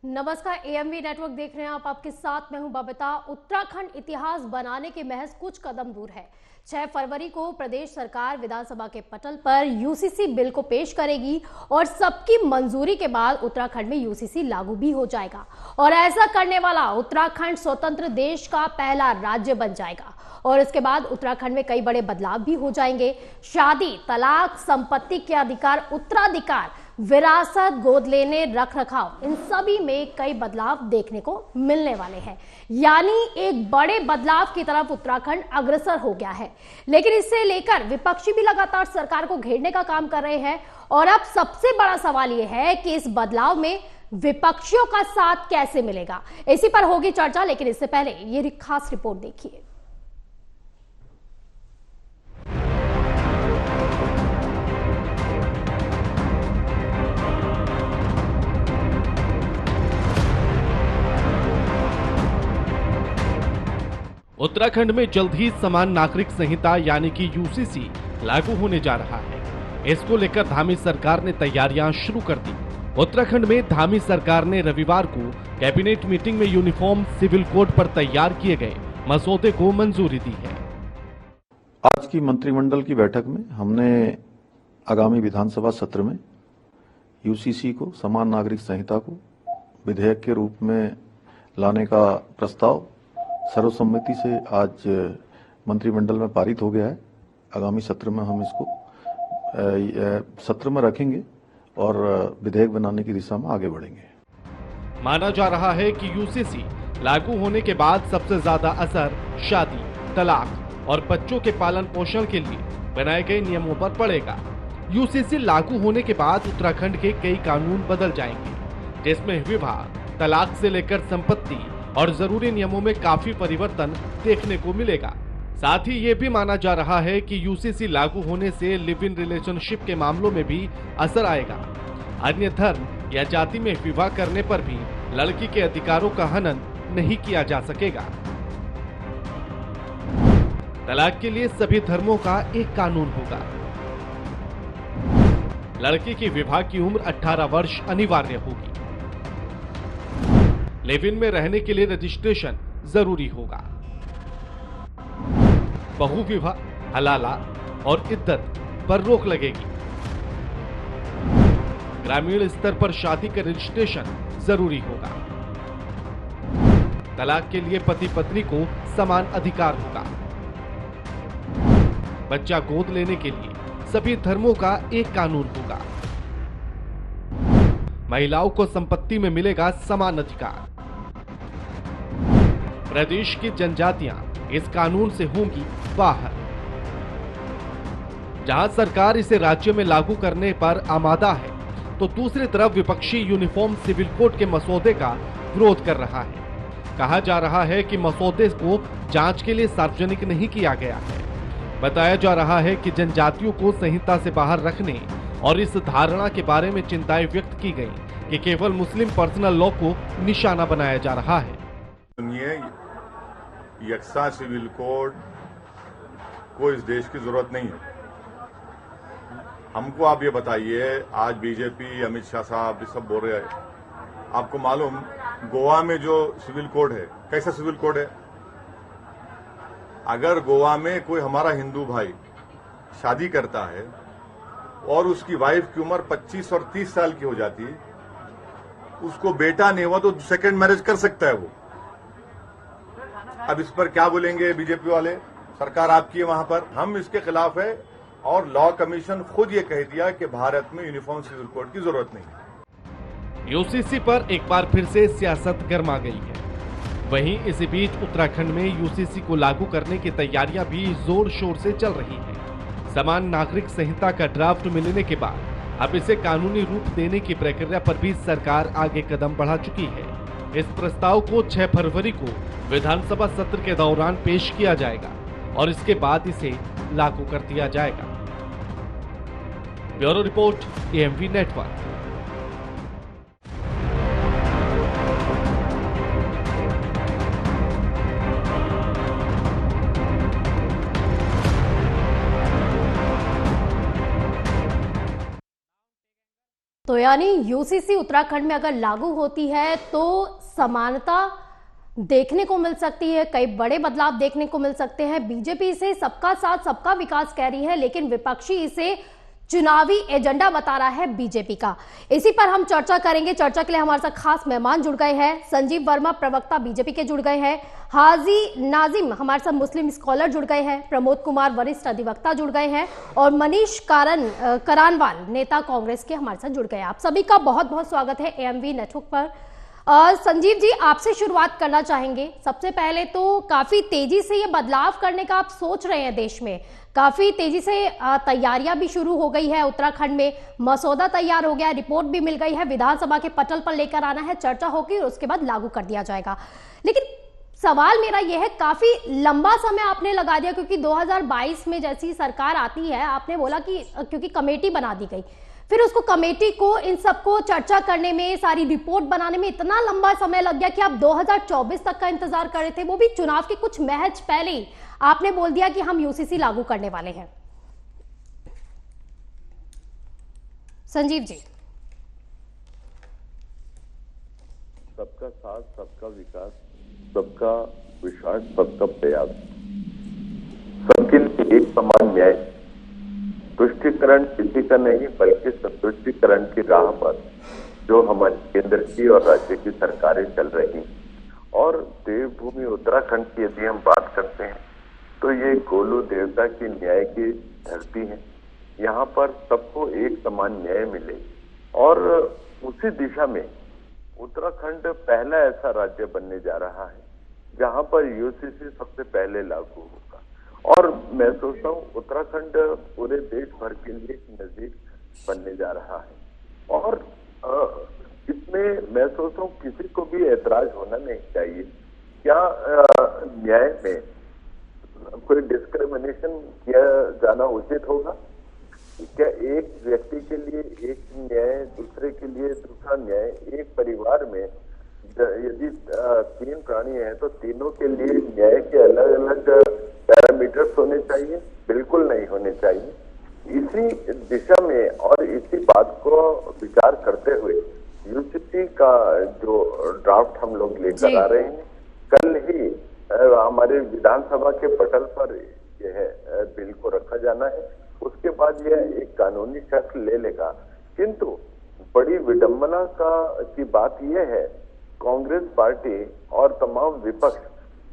नमस्कार, AMV network देख रहे हैं आप। आपके साथ मैं हूं बबीता। उत्तराखंड इतिहास बनाने के महज कुछ कदम दूर है। 6 फरवरी को प्रदेश सरकार विधानसभा के पटल पर यूसीसी बिल को पेश करेगी और सबकी मंजूरी के बाद उत्तराखंड में यूसीसी लागू भी हो जाएगा और ऐसा करने वाला उत्तराखंड स्वतंत्र देश का पहला राज्य बन जाएगा। और इसके बाद उत्तराखंड में कई बड़े बदलाव भी हो जाएंगे। शादी, तलाक, संपत्ति के अधिकार, उत्तराधिकार, विरासत, गोद लेने, रख रखाव, इन सभी में कई बदलाव देखने को मिलने वाले हैं। यानी एक बड़े बदलाव की तरफ उत्तराखंड अग्रसर हो गया है। लेकिन इसे लेकर विपक्षी भी लगातार सरकार को घेरने का काम कर रहे हैं। और अब सबसे बड़ा सवाल यह है कि इस बदलाव में विपक्षियों का साथ कैसे मिलेगा। इसी पर होगी चर्चा, लेकिन इससे पहले ये खास रिपोर्ट देखिए। उत्तराखंड में जल्द ही समान नागरिक संहिता यानी कि यूसीसी लागू होने जा रहा है। इसको लेकर धामी सरकार ने तैयारियां शुरू कर दी। उत्तराखंड में धामी सरकार ने रविवार को कैबिनेट मीटिंग में यूनिफॉर्म सिविल कोड पर तैयार किए गए मसौदे को मंजूरी दी है। आज की मंत्रिमंडल की बैठक में हमने आगामी विधानसभा सत्र में यूसीसी को, समान नागरिक संहिता को विधेयक के रूप में लाने का प्रस्ताव सर्वसम्मति से आज मंत्रिमंडल में पारित हो गया है। आगामी सत्र में हम इसको सत्र में रखेंगे और विधेयक बनाने की दिशा में आगे बढ़ेंगे। माना जा रहा है कि यूसीसी लागू होने के बाद सबसे ज्यादा असर शादी, तलाक और बच्चों के पालन पोषण के लिए बनाए गए नियमों पर पड़ेगा। यूसीसी लागू होने के बाद उत्तराखंड के कई कानून बदल जाएंगे, जिसमें विवाह, तलाक से लेकर संपत्ति और जरूरी नियमों में काफी परिवर्तन देखने को मिलेगा। साथ ही ये भी माना जा रहा है कि यूसीसी लागू होने से लिव इन रिलेशनशिप के मामलों में भी असर आएगा। अन्य धर्म या जाति में विवाह करने पर भी लड़की के अधिकारों का हनन नहीं किया जा सकेगा। तलाक के लिए सभी धर्मों का एक कानून होगा। लड़की की विवाह की उम्र 18 वर्ष अनिवार्य होगी। लिव इन में रहने के लिए रजिस्ट्रेशन जरूरी होगा। बहुविवाह, हलाला और इद्दत पर रोक लगेगी। ग्रामीण स्तर पर शादी का रजिस्ट्रेशन जरूरी होगा। तलाक के लिए पति पत्नी को समान अधिकार होगा। बच्चा गोद लेने के लिए सभी धर्मों का एक कानून होगा। महिलाओं को संपत्ति में मिलेगा समान अधिकार। प्रदेश की जनजातियां इस कानून से होंगी बाहर। जहां सरकार इसे राज्य में लागू करने पर आमादा है, तो दूसरी तरफ विपक्षी यूनिफॉर्म सिविल कोड के मसौदे का विरोध कर रहा है। कहा जा रहा है कि मसौदे को जांच के लिए सार्वजनिक नहीं किया गया है। बताया जा रहा है कि जनजातियों को संहिता से बाहर रखने और इस धारणा के बारे में चिंताएं व्यक्त की गई कि केवल मुस्लिम पर्सनल लॉ को निशाना बनाया जा रहा है। सुनिए, यकसा सिविल कोड को इस देश की जरूरत नहीं है। हमको आप ये बताइए, आज बीजेपी, अमित शाह साहब ये सब बोल रहे हैं, आपको मालूम गोवा में जो सिविल कोड है, कैसा सिविल कोड है? अगर गोवा में कोई हमारा हिंदू भाई शादी करता है और उसकी वाइफ की उम्र 25 और 30 साल की हो जाती है, उसको बेटा नहीं हुआ तो सेकंड मैरिज कर सकता है वो। अब इस पर क्या बोलेंगे बीजेपी वाले? सरकार आपकी है वहां पर। हम इसके खिलाफ है और लॉ कमीशन खुद ये कह दिया कि भारत में यूनिफॉर्म सिविल कोड की जरूरत नहीं है। यूसीसी पर एक बार फिर से सियासत गर्मा गई है। वहीं इसी बीच उत्तराखंड में यूसीसी को लागू करने की तैयारियां भी जोर शोर से चल रही हैं। समान नागरिक संहिता का ड्राफ्ट मिलने के बाद अब इसे कानूनी रूप देने की प्रक्रिया पर भी सरकार आगे कदम बढ़ा चुकी है। इस प्रस्ताव को 6 फरवरी को विधानसभा सत्र के दौरान पेश किया जाएगा और इसके बाद इसे लागू कर दिया जाएगा। Bureau report, AMV network. तो तो यानी यूसीसी उत्तराखंड में अगर लागू होती है तो समानता देखने को मिल सकती है, कई बड़े बदलाव देखने को मिल सकते हैं। बीजेपी इसे सबका साथ सबका विकास कह रही है, लेकिन विपक्षी इसे चुनावी एजेंडा बता रहा है बीजेपी का। इसी पर हम चर्चा करेंगे। चर्चा के लिए हमारे साथ खास मेहमान जुड़ गए हैं। संजीव वर्मा प्रवक्ता बीजेपी के जुड़ गए हैं, हाजी नाजिम हमारे साथ मुस्लिम स्कॉलर जुड़ गए हैं, प्रमोद कुमार वरिष्ठ अधिवक्ता जुड़ गए हैं और मनीष करानवाल नेता कांग्रेस के हमारे साथ जुड़ गए हैं। आप सभी का बहुत बहुत स्वागत है एएमवी नेटवर्क पर। संजीव जी, आपसे शुरुआत करना चाहेंगे। सबसे पहले तो काफी तेजी से ये बदलाव करने का आप सोच रहे हैं, देश में काफी तेजी से तैयारियां भी शुरू हो गई है। उत्तराखंड में मसौदा तैयार हो गया, रिपोर्ट भी मिल गई है, विधानसभा के पटल पर लेकर आना है, चर्चा होगी और उसके बाद लागू कर दिया जाएगा। लेकिन सवाल मेरा यह है, काफी लंबा समय आपने लगा दिया, क्योंकि 2022 में जैसी सरकार आती है आपने बोला कि क्योंकि कमेटी बना दी गई, फिर उसको कमेटी को इन सबको चर्चा करने में, सारी रिपोर्ट बनाने में इतना लंबा समय लग गया कि आप 2024 तक का इंतजार कर रहे थे, वो भी चुनाव के कुछ महज पहले ही आपने बोल दिया कि हम यूसीसी लागू करने वाले हैं। संजीव जी, सबका साथ, सबका विकास, सबका विश्वास, सबका प्रयास, सबके लिए एक समान न्याय, तुष्टिकरण किसी का नहीं बल्कि संतुष्टिकरण की राह पर जो हमारी केंद्र की और राज्य की सरकारें चल रही, और देवभूमि उत्तराखंड की यदि हम बात करते हैं तो ये गोलू देवता की न्याय की धरती है। यहाँ पर सबको एक समान न्याय मिले, और उसी दिशा में उत्तराखंड पहला ऐसा राज्य बनने जा रहा है जहाँ पर यूसीसी सबसे पहले लागू होगा। और मैं सोचता हूँ उत्तराखंड पूरे देश भर के लिए नजीर बनने जा रहा है, और इसमें मैं सोचता हूँ किसी को भी ऐतराज होना नहीं चाहिए। क्या न्याय में कोई डिस्क्रिमिनेशन किया जाना उचित होगा? क्या एक व्यक्ति के लिए एक न्याय, दूसरे के लिए दूसरा न्याय? एक परिवार में यदि 3 प्राणी हैं तो तीनों के लिए न्याय के अलग अलग पैरामीटर्स होने चाहिए? बिल्कुल नहीं होने चाहिए। इसी दिशा में और इसी बात को विचार करते हुए यूसीसी का जो ड्राफ्ट हम लोग लेकर आ रहे हैं, कल ही हमारे विधानसभा के पटल पर यह बिल को रखा जाना है। उसके बाद यह एक कानूनी शक्ल ले लेगा। किंतु बड़ी विडंबना की बात यह है, कांग्रेस पार्टी और तमाम विपक्ष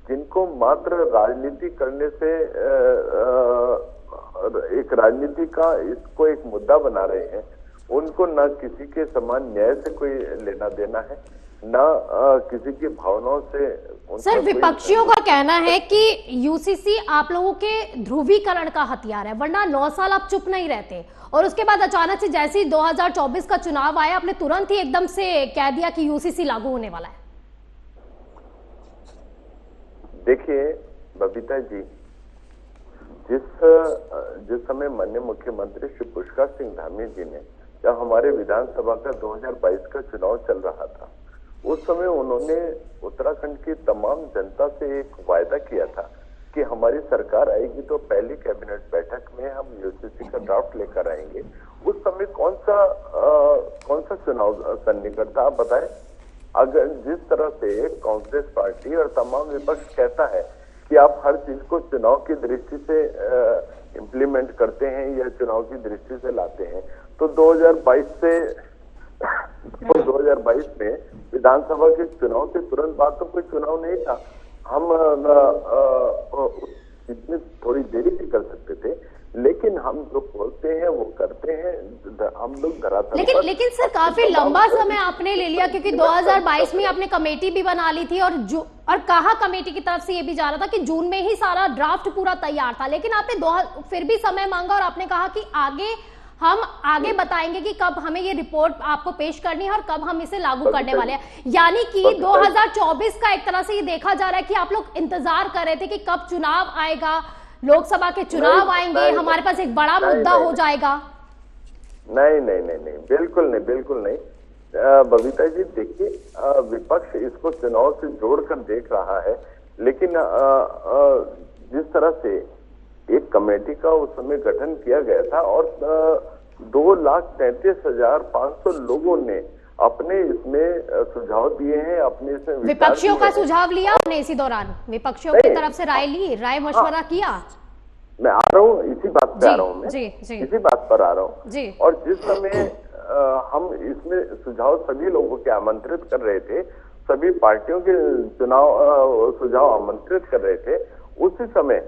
जिनको मात्र राजनीति करने से एक राजनीति का इसको एक मुद्दा बना रहे हैं, उनको न किसी के समान न्याय से कोई लेना देना है, न किसी की भावनाओं से। सर, विपक्षियों का कहना है कि यूसीसी आप लोगों के ध्रुवीकरण का हथियार है, वरना 9 साल आप चुप नहीं रहते, और उसके बाद अचानक से जैसे ही 2024 का चुनाव आया आपने तुरंत ही एकदम से कह दिया कि यूसीसी लागू होने वाला है। देखिए बबीता जी, जिस समय माननीय मुख्यमंत्री श्री पुष्कर सिंह धामी जी ने, जब हमारे विधानसभा का 2022 का चुनाव चल रहा था, उस समय उन्होंने उत्तराखंड की तमाम जनता से एक वायदा किया था कि हमारी सरकार आएगी तो पहली कैबिनेट बैठक में हम यूसीसी का ड्राफ्ट लेकर आएंगे। उस समय कौन सा चुनाव सन्निकट था, आप बताएं। अगर जिस तरह से कांग्रेस पार्टी और तमाम विपक्ष कहता है कि आप हर चीज को चुनाव की दृष्टि से इम्प्लीमेंट करते हैं या चुनाव की दृष्टि से लाते हैं, तो 2022 में विधानसभा के चुनाव के तुरंत बाद तो कोई चुनाव नहीं था। हम इसमें थोड़ी देरी भी कर सकते थे, लेकिन हम जो बोलते हैं वो करते हैं। हम लोग धरातल पर। लेकिन सर, काफी लंबा समय आपने ले लिया, क्योंकि 2022 में आपने कमेटी भी बना ली थी, और कहा कमेटी की तरफ से ये भी जा रहा था कि जून में ही सारा ड्राफ्ट पूरा तैयार था, लेकिन आपने फिर भी समय मांगा और आपने कहा कि हम आगे बताएंगे कि कब हमें ये रिपोर्ट आपको पेश करनी है और कब हम इसे लागू करने वाले हैं। यानी कि 2024 का एक तरह से ये देखा जा रहा है कि आप लोग इंतजार कर रहे थे कि कब चुनाव आएगा, लोकसभा के चुनाव आएंगे, हमारे पास एक बड़ा मुद्दा हो जाएगा। नहीं, बिल्कुल नहीं। बबीता जी, देखिए, विपक्ष इसको चुनाव से जोड़कर देख रहा है, लेकिन जिस तरह से एक कमेटी का उस समय गठन किया गया था और 2,33,500 लोगों ने अपने इसमें सुझाव दिए हैं, अपने इसमें विपक्षियों का सुझाव लिया आपने इसी दौरान? विपक्षियों की तरफ से राय ली, राय मशवरा किया? मैं आ रहा हूँ, इसी बात पे आ रहा हूँ मैं, इसी बात पर आ रहा हूँ। और जिस समय हम इसमें सुझाव सभी लोगों के आमंत्रित कर रहे थे, सभी पार्टियों के सुझाव आमंत्रित कर रहे थे, उसी समय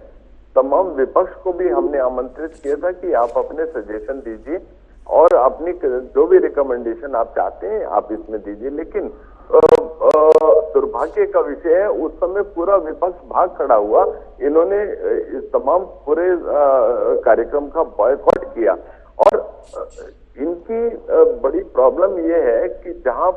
तमाम विपक्ष को भी हमने आमंत्रित किया था कि आप अपने सजेशन दीजिए और अपनी जो भी रिकमेंडेशन आप चाहते हैं आप इसमें दीजिए। लेकिन दुर्भाग्य का विषय है, उस समय पूरा विपक्ष भाग खड़ा हुआ, इन्होंने इस तमाम पूरे कार्यक्रम का बॉयकॉट किया। और इनकी बड़ी प्रॉब्लम ये है कि जहां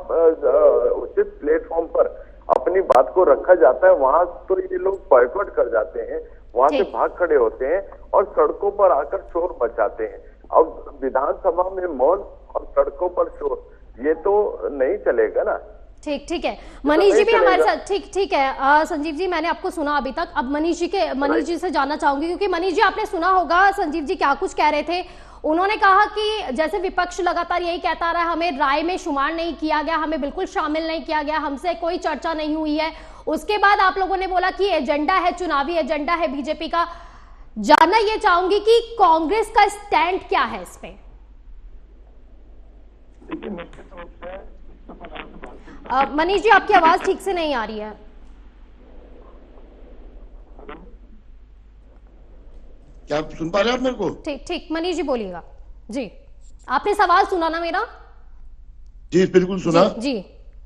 उचित प्लेटफॉर्म पर अपनी बात को रखा जाता है, वहां तो ये लोग बॉयकॉट कर जाते हैं, वहां से भाग खड़े होते हैं और सड़कों पर आकर शोर मचाते हैं। अब विधानसभा में मौन और सड़कों पर शोर, ये तो नहीं चलेगा ना। ठीक है, मनीष जी भी हमारे साथ। ठीक है संजीव जी, मैंने आपको सुना अभी तक। अब मनीष जी से जानना चाहूंगी, क्योंकि मनीष जी आपने सुना होगा संजीव जी क्या कुछ कह रहे थे। उन्होंने कहा कि जैसे विपक्ष लगातार यही कहता रहा, हमें राय में शुमार नहीं किया गया, हमें बिल्कुल शामिल नहीं किया गया, हमसे कोई चर्चा नहीं हुई है। उसके बाद आप लोगों ने बोला कि एजेंडा है, चुनावी एजेंडा है बीजेपी का। जानना ये चाहूंगी कि कांग्रेस का स्टैंड क्या है इस पे? मनीष जी आपकी आवाज ठीक से नहीं आ रही है। क्या आप सुन पा रहे हैं आप मेरे को? ठीक मनीष जी बोलिएगा। जी आपने सवाल सुना ना मेरा? जी बिल्कुल सुना। जी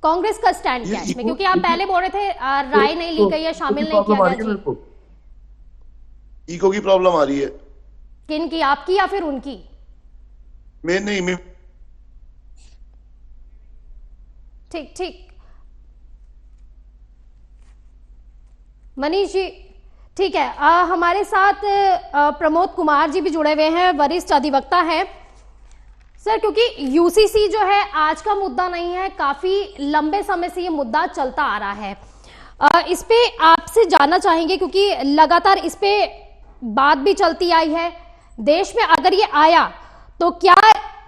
कांग्रेस का स्टैंड क्या है इसमें? क्योंकि आप पहले बोल रहे थे राय नहीं ली गई है, शामिल नहीं किया गया। इको की प्रॉब्लम आ रही है। किन की, आपकी या फिर उनकी? मैं ठीक मनीष जी ठीक है। हमारे साथ प्रमोद कुमार जी भी जुड़े हुए हैं, वरिष्ठ अधिवक्ता हैं। सर, क्योंकि यूसीसी जो है आज का मुद्दा नहीं है, काफी लंबे समय से ये मुद्दा चलता आ रहा है। इस पे आपसे जानना चाहेंगे, क्योंकि लगातार इस पे बात भी चलती आई है। देश में अगर ये आया तो क्या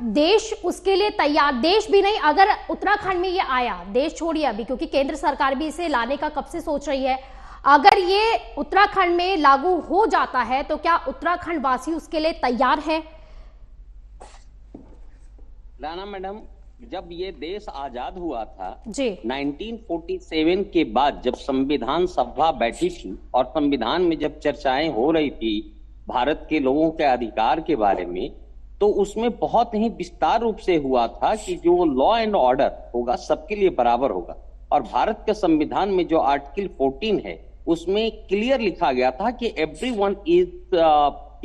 देश उसके लिए तैयार? देश भी नहीं, अगर उत्तराखंड में ये आया, देश छोड़िए अभी, क्योंकि केंद्र सरकार भी इसे लाने का कब से सोच रही है। अगर ये उत्तराखंड में लागू हो जाता है तो क्या उत्तराखंड वासी उसके लिए तैयार है? राणा मैडम, जब ये देश आजाद हुआ था जी 1947 के बाद, जब संविधान सभा बैठी थी और संविधान में जब चर्चाएं हो रही थी भारत के लोगों के अधिकार के बारे में, तो उसमें बहुत ही विस्तार रूप से हुआ था कि जो लॉ एंड ऑर्डर होगा सबके लिए बराबर होगा। और भारत के संविधान में जो आर्टिकल 14 है उसमें क्लियर लिखा गया था कि everyone is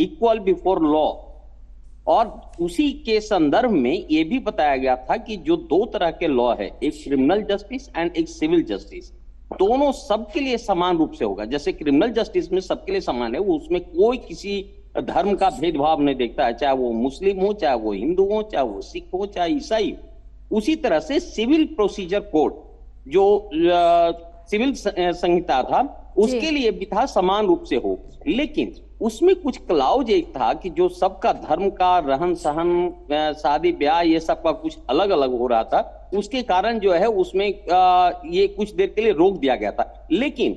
equal before law. और उसी के संदर्भ में यह भी बताया गया था कि जो दो तरह के लॉ है, एक क्रिमिनल जस्टिस एंड एक सिविल जस्टिस, दोनों सबके लिए समान रूप से होगा। जैसे क्रिमिनल जस्टिस में सबके लिए समान है, वो उसमें कोई किसी धर्म का भेदभाव नहीं देखता है, चाहे वो मुस्लिम हो, चाहे वो हिंदू हो, चाहे वो सिख हो, चाहे ईसाई हो। उसी तरह से सिविल प्रोसीजर कोड, जो सिविल संहिता था, उसके लिए भी था समान रूप से हो। लेकिन उसमें कुछ क्लाउज एक था कि जो सबका धर्म का रहन सहन, शादी ब्याह, ये सब का कुछ अलग अलग हो रहा था, उसके कारण जो है उसमें ये कुछ देर के लिए रोक दिया गया था। लेकिन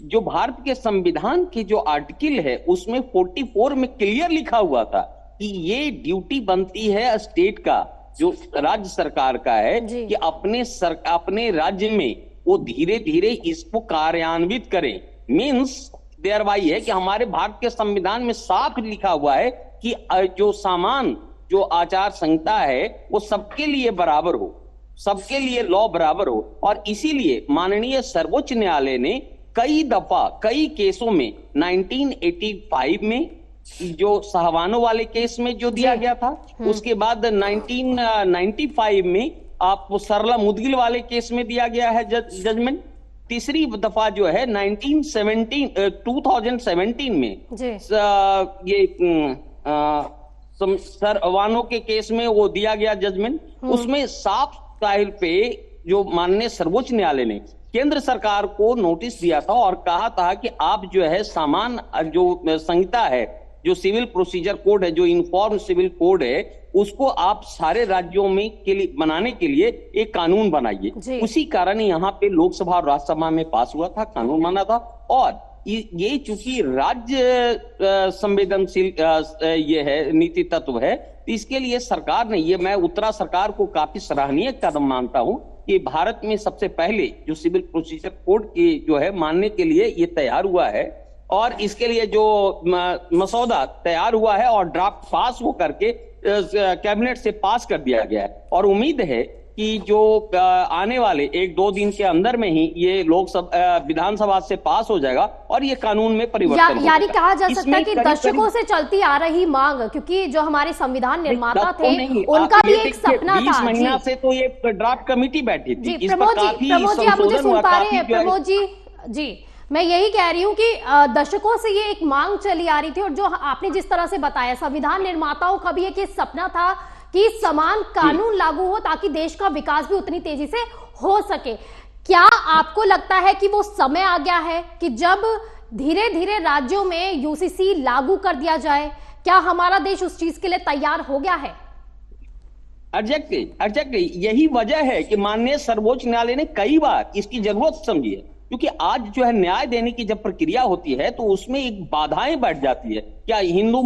जो भारत के संविधान की जो आर्टिकल है उसमें 44 में क्लियर लिखा हुआ था कि ये ड्यूटी बनती है स्टेट का, जो राज्य सरकार का है, कि अपने राज्य में वो धीरे धीरे इसको कार्यान्वित करें। मीन्स देयर बाई है कि हमारे भारत के संविधान में साफ लिखा हुआ है कि जो सामान, जो आचार संहिता है, वो सबके लिए बराबर हो, सबके लिए लॉ बराबर हो। और इसीलिए माननीय सर्वोच्च न्यायालय ने कई दफा, कई केसों में, 1985 में जो साहवानों वाले केस में जो दिया गया था, उसके बाद 1995 में आपको सरला मुदगिल वाले केस में दिया गया है जजमेंट। तीसरी दफा जो है 2017 में ये सरवानों के केस में वो दिया गया जजमेंट। उसमें साफ साहिल पे जो माननीय सर्वोच्च न्यायालय ने केंद्र सरकार को नोटिस दिया था और कहा था कि आप जो है समान जो संहिता है जो सिविल प्रोसीजर कोड है, जो यूनिफॉर्म सिविल कोड है, उसको आप सारे राज्यों में के लिए बनाने के लिए एक कानून बनाइए। उसी कारण यहाँ पे लोकसभा और राज्यसभा में पास हुआ था, कानून बना था। और ये चूंकि राज्य संवेदनशील ये है, नीति तत्व है, तो इसके लिए सरकार ने, ये मैं उत्तराखंड सरकार को काफी सराहनीय कदम मानता हूं कि भारत में सबसे पहले जो सिविल प्रोसीजर कोड की जो है मानने के लिए ये तैयार हुआ है, और इसके लिए जो मसौदा तैयार हुआ है और ड्राफ्ट पास हो करके कैबिनेट से पास कर दिया गया है। और उम्मीद है कि जो आने वाले 1-2 दिन के अंदर में ही ये लोकसभा विधानसभा से पास हो जाएगा और ये कानून में परिवर्तन यानी कहा जा सकता है कि दशकों से चलती आ रही मांग, क्योंकि जो हमारे संविधान निर्माता थे उनका भी एक सपना था। 20 महीना से तो ये ड्राफ्ट कमेटी बैठी थी। प्रमोद जी आप मुझे सुन पा रहे हैं? प्रमोद जी मैं यही कह रही हूँ कि दशकों से ये एक मांग चली आ रही थी, और जो आपने जिस तरह से बताया, संविधान निर्माताओं का भी एक सपना था कि समान कानून लागू हो ताकि देश का विकास भी उतनी तेजी से हो सके। क्या आपको लगता है कि वो समय आ गया है कि जब धीरे धीरे राज्यों में यूसीसी लागू कर दिया जाए? क्या हमारा देश उस चीज के लिए तैयार हो गया है? एग्जैक्टली यही वजह है कि माननीय सर्वोच्च न्यायालय ने कई बार इसकी जरूरत समझी है, क्योंकि आज जो है न्याय देने की जब प्रक्रिया होती है तो उसमें एक बाधाएं बैठ जाती है। क्या हिंदू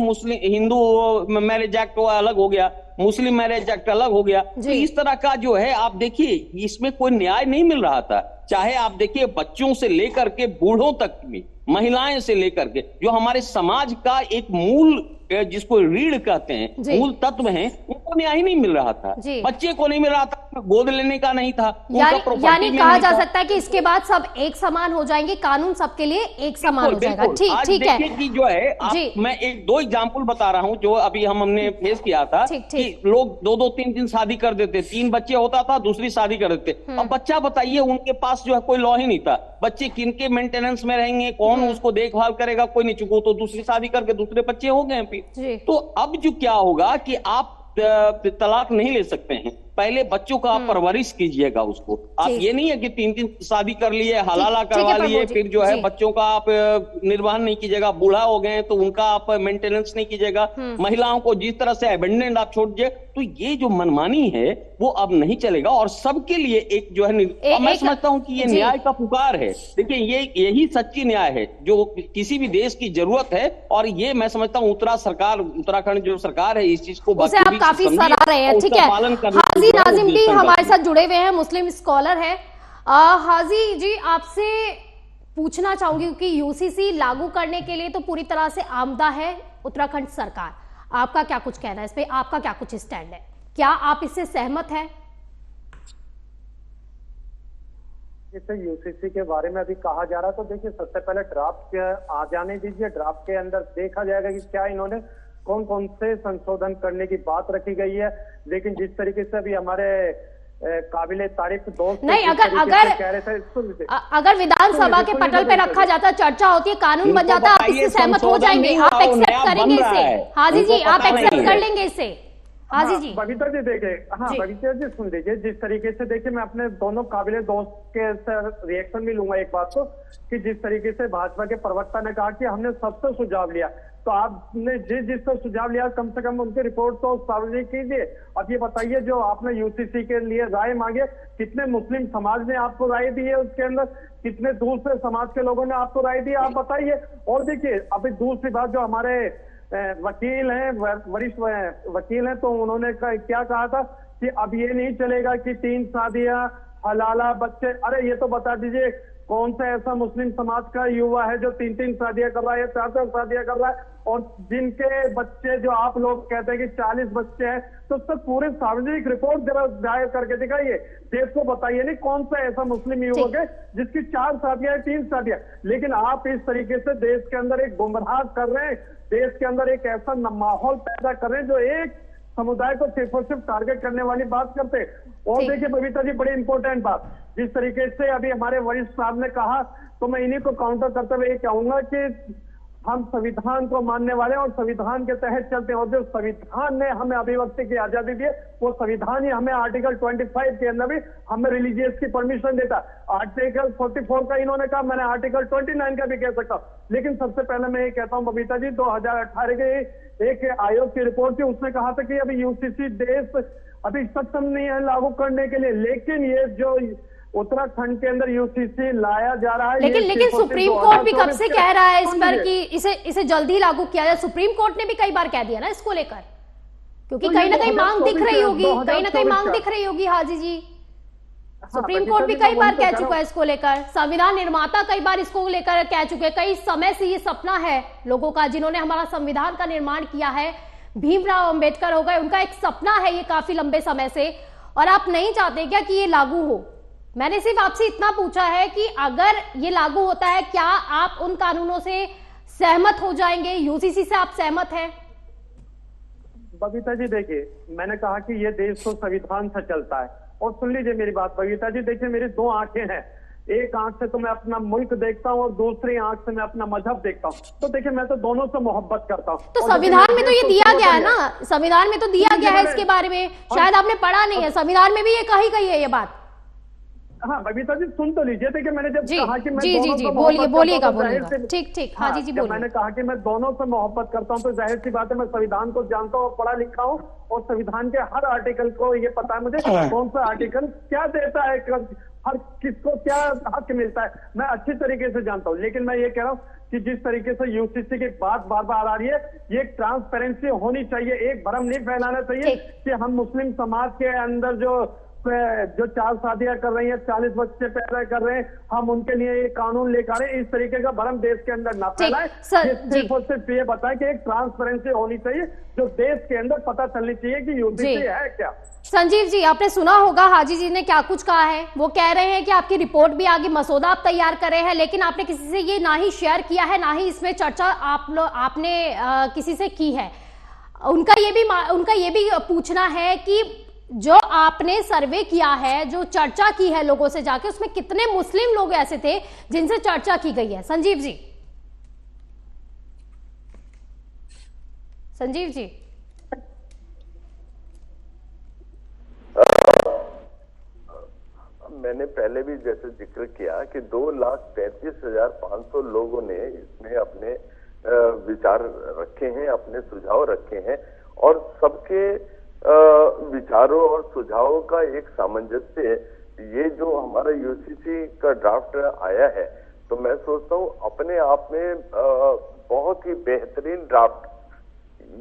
मैरिज एक्ट अलग हो गया, मुस्लिम मैरिज एक्ट अलग हो गया, तो इस तरह का जो है आप देखिए इसमें कोई न्याय नहीं मिल रहा था। चाहे आप देखिए बच्चों से लेकर के बूढ़ों तक में, महिलाएं से लेकर के, जो हमारे समाज का एक मूल, जिसको रीढ़ कहते हैं, मूल तत्व हैं, उनको न्याय नहीं मिल रहा था। बच्चे को नहीं मिल रहा था, गोद लेने का नहीं था, यानी कहा जा सकता है कि इसके बाद सब एक समान हो जाएंगे, कानून सबके लिए एक समान हो जाएगा। ठीक है कि जो है मैं 1-2 एग्जाम्पल बता रहा हूं जो अभी हमने फेस किया था कि लोग 2-2, 3-3 शादी कर देते, 3 बच्चे होता था, दूसरी शादी कर देते। अब बच्चा बताइए, उनके पास जो है कोई लॉ ही नहीं था, बच्चे किनके मेंटेनेंस में रहेंगे, कौन उसको देखभाल करेगा, कोई नहीं, चुको तो दूसरी शादी करके दूसरे बच्चे हो गए। तो अब जो क्या होगा कि आप तलाक नहीं ले सकते हैं, पहले बच्चों का आप परवरिश कीजिएगा उसको। आप ये नहीं है कि 3-3 शादी कर लिए, हलाला करवा लिए, फिर जो है बच्चों का आप निर्वहन नहीं कीजिएगा, बूढ़ा हो गए तो उनका आप मेंटेनेंस नहीं कीजिएगा, महिलाओं को जिस तरह से अबेंडेंट आप छोड़ दीजिए। तो ये जो मनमानी है वो अब नहीं चलेगा, और सबके लिए एक जो है मैं समझता हूं कि ये न्याय का पुकार है। देखिए यही सच्ची न्याय है जो किसी भी देश की जरूरत है, और ये मैं समझता हूँ उत्तराखंड जो सरकार है इस चीज को आप काफी सराह रहे हैं। ठीक है, हाजी नाजिम भी हमारे साथ जुड़े हुए हैं, मुस्लिम स्कॉलर है। हाजी जी, आपसे पूछना चाहूंगी कि यूसीसी लागू करने के लिए तो पूरी तरह से आमदा है उत्तराखंड सरकार, आपका क्या कुछ कहना है इस पे? आपका क्या कुछ स्टैंड है? क्या आप इससे सहमत हैं? जैसे यूसीसी के बारे में अभी कहा जा रहा, तो देखिए सबसे पहले ड्राफ्ट आ जाने दीजिए, ड्राफ्ट के अंदर देखा जाएगा कि क्या इन्होंने कौन कौन से संशोधन करने की बात रखी गई है। लेकिन जिस तरीके से अभी हमारे काबिले तारीफ दोस्त नहीं, अगर विधानसभा के पटल पे रखा जाता, चर्चा होती है, कानून बन जाता, आप इससे सहमत हो जाएंगे? आप एक्सेप्ट करेंगे इसे? हाजी जी, आप एक्सेप्ट कर लेंगे इसे? हाजी जी, बबीता जी देखे, बबीता जी सुन लीजिए, जिस तरीके से देखिए मैं अपने दोनों काबिले दोस्त के रिएक्शन भी लूंगा एक बात को, कि जिस तरीके से भाजपा के प्रवक्ता ने कहा कि हमने सबसे सुझाव लिया, तो आपने जिससे सुझाव लिया कम से कम उनकी रिपोर्ट तो सार्वजनिक कीजिए। अब ये बताइए, जो आपने यूसीसी के लिए राय मांगे, कितने मुस्लिम समाज ने आपको राय दी है, उसके अंदर कितने दूसरे समाज के लोगों ने आपको राय दी, आप बताइए। और देखिए अभी दूसरी बात, जो हमारे वकील हैं, वरिष्ठ वकील हैं, तो उन्होंने क्या कहा था कि अब ये नहीं चलेगा कि 3 शादियां, हलाला, बच्चे। अरे ये तो बता दीजिए कौन सा ऐसा मुस्लिम समाज का युवा है जो 3-3 शादियां कर रहा है, 4-4 शादियां कर रहा है, और जिनके बच्चे जो आप लोग कहते हैं कि 40 बच्चे हैं, तो उससे पूरे सार्वजनिक रिपोर्ट जरा दायर करके दिखाइए, देश को बताइए नहीं कौन सा ऐसा मुस्लिम युवक है जिसकी 4 शादियां, 3 शादियां। लेकिन आप इस तरीके से देश के अंदर एक गुमराह कर रहे हैं, देश के अंदर एक ऐसा माहौल पैदा कर रहे हैं जो एक समुदाय को सिर्फ और सिर्फ टारगेट करने वाली बात करते हैं। और देखिए बबीता जी, बड़ी इंपॉर्टेंट बात, जिस तरीके से अभी हमारे वरिष्ठ साहब ने कहा, तो मैं इन्हीं को काउंटर करते हुए ये कहूंगा कि हम संविधान को मानने वाले हैं और संविधान के तहत चलते हैं। और जो संविधान ने हमें अभिव्यक्ति की आजादी दी है, वो संविधान ही हमें आर्टिकल 25 के अंदर भी हमें रिलीजियस की परमिशन देता। आर्टिकल 44 का इन्होंने कहा, मैंने आर्टिकल 29 का भी कह सकता हूं। लेकिन सबसे पहले मैं ये कहता हूं बबीता जी, 2018 के एक आयोग की रिपोर्ट थी, उसने कहा था कि अभी यूसीसी देश अभी सक्षम नहीं है लागू करने के लिए। लेकिन ये जो उत्तराखंड के अंदर यूसीसी लाया जा रहा है, लेकिन सुप्रीम कोर्ट भी कब से कह रहा है इस पर कि इसे जल्दी लागू किया जाए। सुप्रीम कोर्ट ने भी कई बार कह दिया ना इसको लेकर, क्योंकि कहीं ना कहीं मांग दिख रही होगी, कहीं ना कहीं मांग दिख रही होगी। हाजी जी, सुप्रीम कोर्ट भी कई बार कह चुका है इसको लेकर, संविधान निर्माता कई बार इसको लेकर कह चुके हैं। कई समय से ये सपना है लोगों का, जिन्होंने हमारा संविधान का निर्माण किया है, भीमराव अंबेडकर हो गए, उनका एक सपना है ये काफी लंबे समय से। और आप नहीं चाहते क्या कि ये लागू हो? मैंने सिर्फ आपसे इतना पूछा है कि अगर ये लागू होता है, क्या आप उन कानूनों से सहमत हो जाएंगे? यूसीसी से आप सहमत हैं? बबीता जी देखिए, मैंने कहा कि ये देश तो संविधान से चलता है। और सुन लीजिए मेरी बात बबीता जी, देखिए मेरी दो आंखें हैं, एक आंख से तो मैं अपना मुल्क देखता हूँ और दूसरी आंख से मैं अपना मजहब देखता हूँ। तो देखिए मैं तो दोनों से मोहब्बत करता हूँ। तो संविधान में तो ये दिया गया है ना, संविधान में तो दिया गया है इसके बारे में, शायद आपने पढ़ा नहीं है, संविधान में भी ये कही गई है ये बात। हाँ बबीता जी सुन तो लीजिए, देखिए मैंने जब कहा कि मैं जी बोलिएगा, ठीक, हाँ जी बोलिए। मैंने कहा कि मैं दोनों से मोहब्बत करता हूँ, तो जाहिर सी बात है मैं संविधान को जानता हूँ और पढ़ा लिखा हूँ, और संविधान के हर आर्टिकल को ये पता है मुझे कौन सा आर्टिकल क्या देता है, हर किसको क्या हक मिलता है, मैं अच्छी तरीके से जानता हूँ। लेकिन मैं ये कह रहा हूँ कि जिस तरीके से यूसीसी की बात बार बार आ रही है, ये ट्रांसपेरेंसी होनी चाहिए, एक भ्रम नहीं फैलाना चाहिए कि हम मुस्लिम समाज के अंदर जो 4 शादियां कर रही हैं, 40 बच्चे पैदा कर रहे हैं, हम उनके लिए ये कानून लेकर आ रहे हैं। इस तरीके का भ्रम देश के अंदर ना फैलाए। सिर्फ और सिर्फ ये बताएं कि एक ट्रांसपेरेंसी होनी चाहिए, जो देश के अंदर पता चलनी चाहिए कि यूसीसी है क्या। संजीव जी, आपने सुना होगा हाजी जी ने क्या कुछ कहा है। वो कह रहे हैं कि आपकी रिपोर्ट भी आगे, मसौदा आप तैयार कर रहे हैं, लेकिन आपने किसी से ये ना ही शेयर किया है, ना ही इसमें चर्चा आपने किसी से की है। उनका ये भी पूछना है कि जो आपने सर्वे किया है, जो चर्चा की है लोगों से जाके, उसमें कितने मुस्लिम लोग ऐसे थे जिनसे चर्चा की गई है? संजीव जी, मैंने पहले भी जैसे जिक्र किया कि 2,33,500 लोगों ने इसमें अपने विचार रखे हैं, अपने सुझाव रखे हैं, और सबके विचारों और सुझावों का एक सामंजस्य है। ये जो हमारा यूसीसी का ड्राफ्ट आया है, तो मैं सोचता हूँ अपने आप में बहुत ही बेहतरीन ड्राफ्ट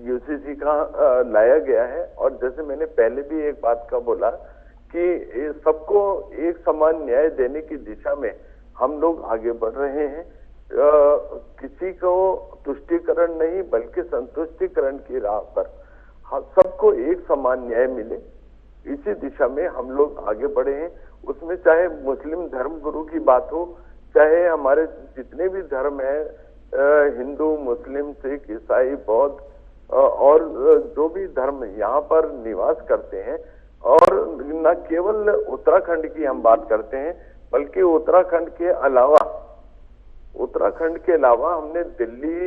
यूसीसी का लाया गया है। और जैसे मैंने पहले भी एक बात का बोला कि सबको एक समान न्याय देने की दिशा में हम लोग आगे बढ़ रहे हैं। किसी को तुष्टीकरण नहीं बल्कि संतुष्टिकरण की राह पर सबको एक समान न्याय मिले, इसी दिशा में हम लोग आगे बढ़े हैं। उसमें चाहे मुस्लिम धर्म गुरु की बात हो, चाहे हमारे जितने भी धर्म है, हिंदू, मुस्लिम, सिख, ईसाई, बौद्ध, और जो भी धर्म यहाँ पर निवास करते हैं, और न केवल उत्तराखंड की हम बात करते हैं, बल्कि उत्तराखंड के अलावा हमने दिल्ली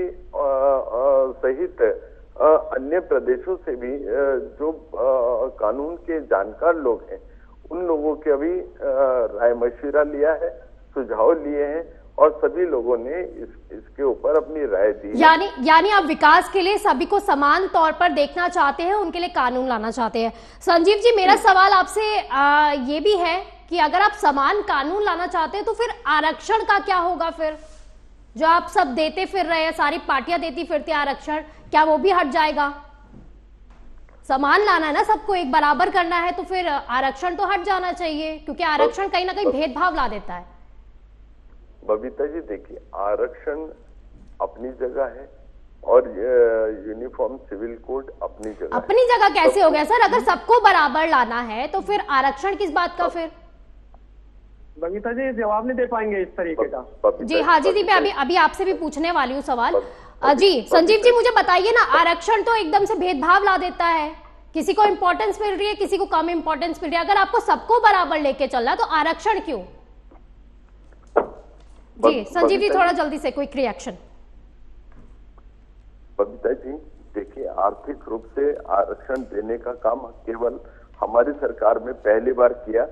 सहित अन्य प्रदेशों से भी जो कानून के जानकार लोग हैं, उन लोगों के अभी राय मशविरा लिया है, सुझाव लिए हैं, और सभी लोगों ने इसके ऊपर अपनी राय दी। यानी आप विकास के लिए सभी को समान तौर पर देखना चाहते हैं, उनके लिए कानून लाना चाहते हैं। संजीव जी, मेरा सवाल आपसे ये भी है कि अगर आप समान कानून लाना चाहते हैं, तो फिर आरक्षण का क्या होगा? फिर जो आप सब देते फिर रहे हैं, सारी पार्टियां देती फिरती आरक्षण, क्या वो भी हट जाएगा? समान लाना है ना, सबको एक बराबर करना है, तो फिर आरक्षण तो हट जाना चाहिए, क्योंकि आरक्षण कहीं ना कहीं भेदभाव ला देता है। बबीता जी देखिए, आरक्षण अपनी जगह है और यूनिफॉर्म सिविल कोड अपनी जगह कैसे हो गया सर? अगर सबको बराबर लाना है तो फिर आरक्षण किस बात का? फिर बबीता जी जवाब नहीं दे पाएंगे इस तरीके का। जी हाजी जी, मैं अभी आपसे भी पूछने वाली हूँ सवाल। जी संजीव जी, मुझे बताइए ना, आरक्षण तो एकदम से भेदभाव ला देता है, किसी को इंपॉर्टेंस मिल रही है, किसी को कम इंपॉर्टेंस मिल रही है। अगर आपको सबको बराबर लेके चलना है तो आरक्षण क्यों? जी संजीव जी, थोड़ा जल्दी से क्विक रिएक्शन। बबीता जी, देखिए, आर्थिक रूप से आरक्षण देने का काम केवल हमारी सरकार में पहली बार किया,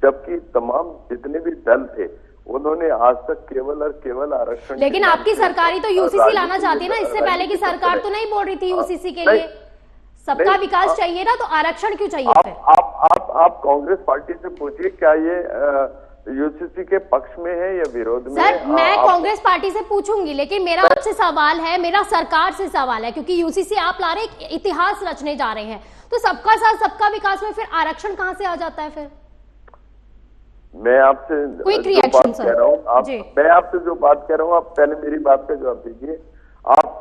जबकि तमाम जितने भी दल थे उन्होंने आज तक केवल और केवल आरक्षण। लेकिन आपकी सरकार ही तो यूसीसी लाना चाहती है ना, इससे पहले की सरकार तो नहीं बोल रही थी यूसीसी के लिए। सबका विकास चाहिए ना, तो आरक्षण क्यों चाहिए फिर? आप कांग्रेस पार्टी से पूछिए, क्या ये यूसीसी के पक्ष में है या विरोध में? सर, मैं कांग्रेस पार्टी से पूछूंगी, लेकिन मेरा आपसे सवाल है, मेरा सरकार से सवाल है, क्योंकि यूसीसी आप ला रहे इतिहास रचने जा रहे हैं, तो सबका साथ सबका विकास में फिर आरक्षण कहां से आ जाता है फिर? मैं आपसे मैं आपसे जो बात कह रहा हूँ, आप पहले मेरी बात का जवाब दीजिए। आप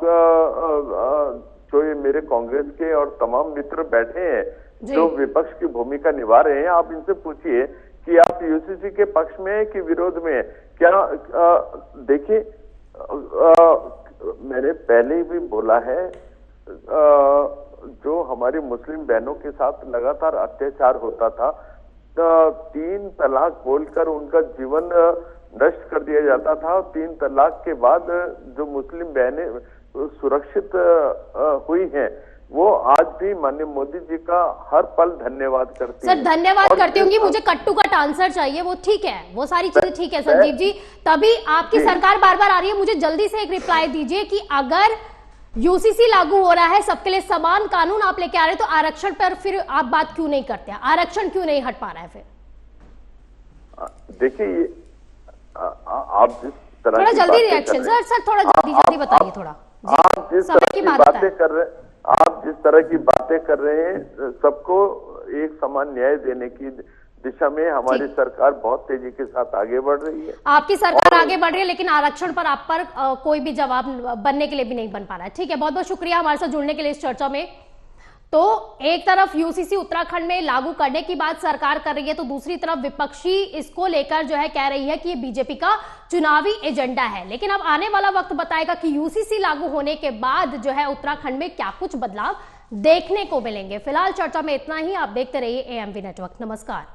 जो ये मेरे कांग्रेस के और तमाम मित्र बैठे हैं जो विपक्ष की भूमिका निभा रहे हैं, आप इनसे पूछिए कि आप यूसीसी के पक्ष में है कि विरोध में है। क्या देखिए, मैंने पहले भी बोला है, जो हमारी मुस्लिम बहनों के साथ लगातार अत्याचार होता था, 3 तलाक बोलकर उनका जीवन नष्ट कर दिया जाता था। 3 तलाक के बाद जो मुस्लिम बहनें सुरक्षित हुई हैं, वो आज भी माननीय मोदी जी का हर पल धन्यवाद करती हैं। सर, धन्यवाद करती होंगी, मुझे कट टू कट आंसर चाहिए, वो ठीक है, वो सारी चीजें ठीक है संजीव जी, तभी आपकी सरकार बार बार आ रही है। मुझे जल्दी से एक रिप्लाई दीजिए कि अगर यूसीसी लागू हो रहा है, सबके लिए समान कानून आप लेके आ रहे, तो आरक्षण पर फिर आप बात क्यों नहीं करते? आरक्षण क्यों नहीं हट पा रहा है फिर? देखिए, आप जिस तरह थोड़ा जल्दी रिएक्शन सर, थोड़ा जल्दी बताइए थोड़ा। आप जिस तरह की बातें कर रहे हैं, आप जिस तरह की बातें कर रहे हैं, सबको एक समान न्याय देने की दिशा में हमारी सरकार बहुत तेजी के साथ आगे बढ़ रही है। आपकी सरकार आगे बढ़ रही है, लेकिन आरक्षण पर आप पर कोई भी जवाब बनने के लिए भी नहीं बन पा रहा है। ठीक है, बहुत बहुत शुक्रिया हमारे साथ जुड़ने के लिए इस चर्चा में। तो एक तरफ यूसीसी उत्तराखंड में लागू करने की बात सरकार कर रही है, तो दूसरी तरफ विपक्षी इसको लेकर जो है कह रही है कि ये बीजेपी का चुनावी एजेंडा है। लेकिन अब आने वाला वक्त बताएगा कि यूसीसी लागू होने के बाद जो है उत्तराखंड में क्या कुछ बदलाव देखने को मिलेंगे। फिलहाल चर्चा में इतना ही। आप देखते रहिए एएमवी नेटवर्क। नमस्कार।